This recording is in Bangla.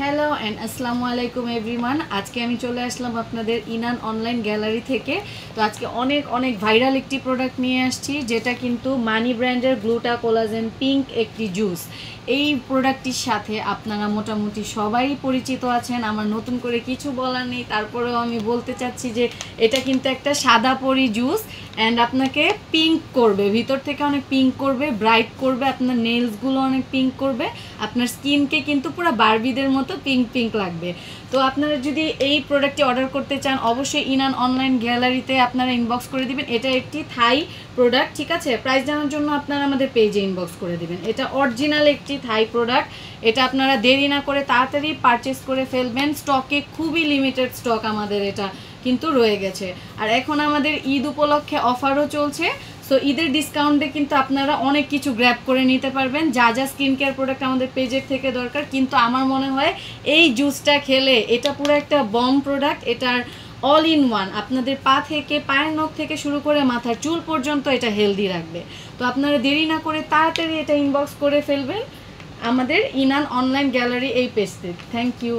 হ্যালো অ্যান্ড আসসালামু আলাইকুম এভরিওয়ান। আজকে আমি চলে আসলাম আপনাদের ইনান অনলাইন গ্যালারি থেকে। তো আজকে অনেক ভাইরাল একটি প্রোডাক্ট নিয়ে আসছি, যেটা কিন্তু মানি ব্র্যান্ডের গ্লুটা কোলাজেন পিঙ্ক একটি জুস। এই প্রোডাক্টটির সাথে আপনারা মোটামুটি সবাই পরিচিত আছেন, আমার নতুন করে কিছু বলার নেই। তারপরেও আমি বলতে চাচ্ছি যে এটা কিন্তু একটা সাদা পরি জুস, অ্যান্ড আপনাকে পিঙ্ক করবে, ভিতর থেকে অনেক পিঙ্ক করবে, ব্রাইট করবে, আপনার নেলসগুলো অনেক পিঙ্ক করবে, আপনার স্কিনকে কিন্তু পুরো বারবিদের মতো পিঙ্ক পিঙ্ক লাগবে। তো আপনারা যদি এই প্রোডাক্টটি অর্ডার করতে চান, অবশ্যই ইনান অনলাইন গ্যালারিতে আপনারা ইনবক্স করে দিবেন। এটা একটি থাই প্রোডাক্ট, ঠিক আছে? প্রাইস জানার জন্য আপনারা আমাদের পেজে ইনবক্স করে দিবেন। এটা অরিজিনাল একটি থাই প্রোডাক্ট। এটা আপনারা দেরি না করে তাড়াতাড়ি পারচেস করে ফেলবেন। স্টকে খুবই লিমিটেড স্টক আমাদের এটা কিন্তু রয়ে গেছে। আর এখন আমাদের ঈদ উপলক্ষে অফারও চলছে। সো ঈদের ডিসকাউন্টে কিন্তু আপনারা অনেক কিছু গ্র্যাব করে নিতে পারবেন, যা যা স্কিন কেয়ার প্রোডাক্ট আমাদের পেজের থেকে দরকার। কিন্তু আমার মনে হয় এই জুসটা খেলে এটা পুরো একটা বম প্রোডাক্ট। এটার অল ইন ওয়ান, আপনাদের পা থেকে, পায়ের নখ থেকে শুরু করে মাথার চুল পর্যন্ত এটা হেলদি রাখবে। তো আপনারা দেরি না করে তাড়াতাড়ি এটা ইনবক্স করে ফেলবেন আমাদের ইনান অনলাইন গ্যালারি এই পেজতে। Thank you.